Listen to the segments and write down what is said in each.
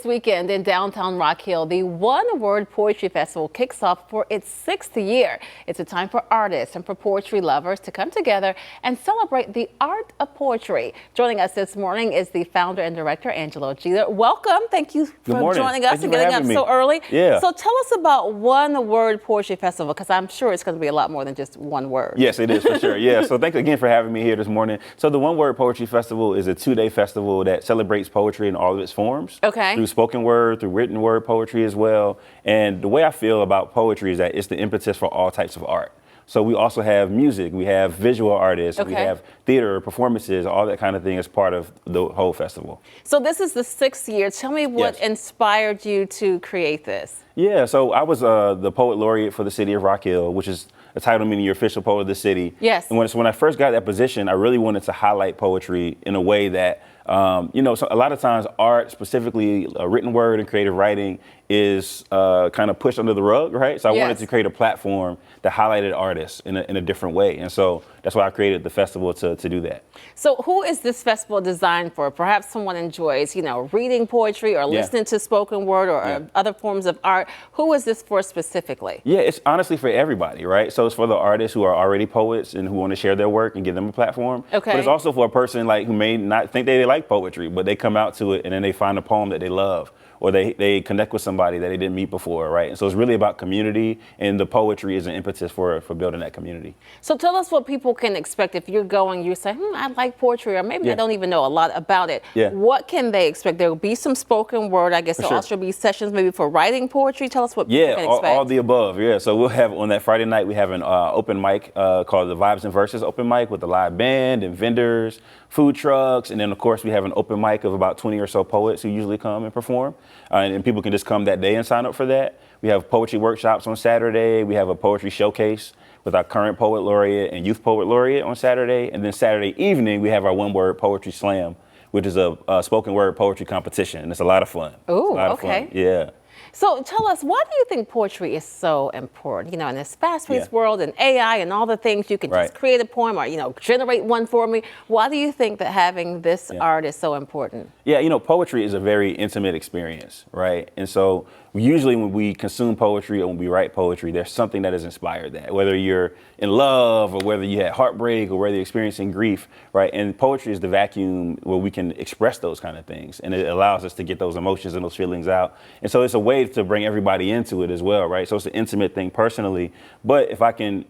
This weekend in downtown Rock Hill, the One Word Poetry Festival kicks off for its 6th year. It's a time for artists and for poetry lovers to come together and celebrate the art of poetry. Joining us this morning is the founder and director, Angelo Jeter. Welcome. Thank you for joining us and getting up so early. Yeah. So tell us about One Word Poetry Festival, because I'm sure it's going to be a lot more than just one word. Yes, it is for sure. Yeah. So thanks again for having me here this morning. So the One Word Poetry Festival is a 2-day festival that celebrates poetry in all of its forms. Okay. Through spoken word, through written word poetry as well. And the way I feel about poetry is that it's the impetus for all types of art. So we also have music, we have visual artists, we have theater, performances, all that kind of thing as part of the whole festival. So this is the 6th year. Tell me what inspired you to create this. Yeah, so I was the poet laureate for the city of Rock Hill, which is a title meaning you're official poet of the city. Yes. And when I first got that position, I really wanted to highlight poetry in a way that, so a lot of times art, specifically written word and creative writing, is kind of pushed under the rug, right? So I wanted to create a platform that highlighted artists in a different way. And so that's why I created the festival to do that. So who is this festival designed for? Perhaps someone enjoys, reading poetry or listening to spoken word or other forms of art. Who is this for specifically? Yeah, it's honestly for everybody, right? So it's for the artists who are already poets and who want to share their work and give them a platform. Okay. But it's also for a person who may not think they like poetry, but they come out to it and then they find a poem that they love, or they connect with somebody that they didn't meet before, right? And so it's really about community, and the poetry is an impetus for building that community. So tell us what people can expect if you're going, you say, I like poetry, or maybe I don't even know a lot about it. Yeah. What can they expect? There will be some spoken word, I guess. There'll also be sessions maybe for writing poetry. Tell us what people can expect. All the above, yeah. So we'll have, on that Friday night, we have an open mic called the Vibes and Verses open mic with a live band and vendors, food trucks, and then of course we have an open mic of about 20 or so poets who usually come and perform. And people can just come that day and sign up for that. We have poetry workshops on Saturday. We have a poetry showcase with our current poet laureate and youth poet laureate on Saturday. And then Saturday evening, we have our One Word Poetry Slam, which is a spoken word poetry competition. And it's a lot of fun. Ooh, okay. Yeah. So tell us, why do you think poetry is so important? In this fast-paced world and AI and all the things, you can just create a poem or, generate one for me. Why do you think that having this art is so important? Yeah, poetry is a very intimate experience, right? And so usually when we consume poetry or when we write poetry, there's something that has inspired that, whether you're in love or whether you had heartbreak or whether you're experiencing grief, right? And poetry is the vacuum where we can express those kind of things, and it allows us to get those emotions and those feelings out. And so it's a way to bring everybody into it as well, right? So it's an intimate thing personally, but if I can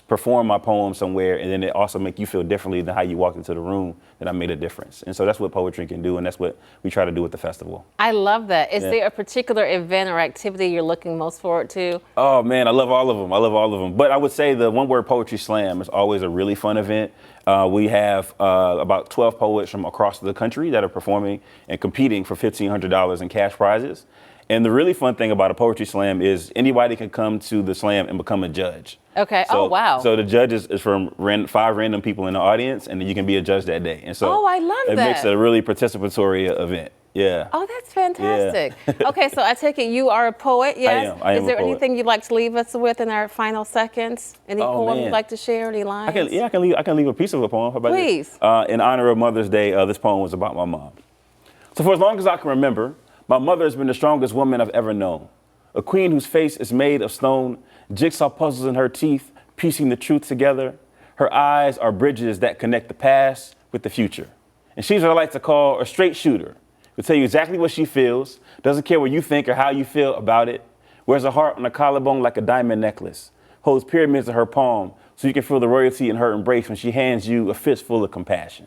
perform my poem somewhere and then it also make you feel differently than how you walked into the room, then I made a difference. And so that's what poetry can do, and that's what we try to do with the festival. I love that. Is there a particular event or activity you're looking most forward to? Oh man, I love all of them. I love all of them. But I would say the One Word Poetry Slam is always a really fun event. We have about 12 poets from across the country that are performing and competing for $1,500 in cash prizes. And the really fun thing about a poetry slam is anybody can come to the slam and become a judge. Okay. So, oh, wow. So the judge is from 5 random people in the audience, and then you can be a judge that day. And so I love that. It makes it a really participatory event. Yeah. Oh, that's fantastic. Yeah. Okay, so I take it you are a poet, yes? I am Is there a poet. anything you'd like to leave us with in our final seconds? Any poem you'd like to share, any lines? I can leave a piece of a poem. How about Please. This? In honor of Mother's Day, this poem was about my mom. So for as long as I can remember, my mother has been the strongest woman I've ever known. A queen whose face is made of stone, jigsaw puzzles in her teeth, piecing the truth together. Her eyes are bridges that connect the past with the future. And she's what I like to call a straight shooter. Will tell you exactly what she feels, doesn't care what you think or how you feel about it, wears a heart on a collarbone like a diamond necklace, holds pyramids in her palm so you can feel the royalty in her embrace when she hands you a fist full of compassion.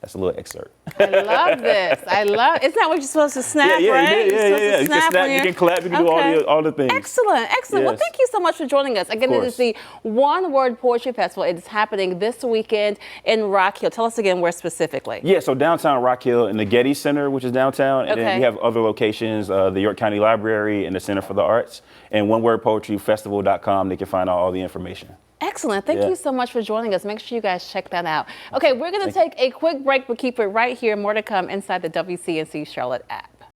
That's a little excerpt. I love this. Isn't that what you're supposed to snap, right? Yeah. You can snap, you can clap, you can do all the things. Excellent. Yes. Well, thank you so much for joining us. Again, it is the One Word Poetry Festival. It is happening this weekend in Rock Hill. Tell us again where specifically. Yeah, so downtown Rock Hill in the Getty Center, which is downtown. And then we have other locations, the York County Library and the Center for the Arts. And onewordpoetryfestival.com, they can find out all the information. Excellent. Thank you so much for joining us. Make sure you guys check that out. Okay, we're going to take a quick break, but keep it right here. More to come inside the WCNC Charlotte app.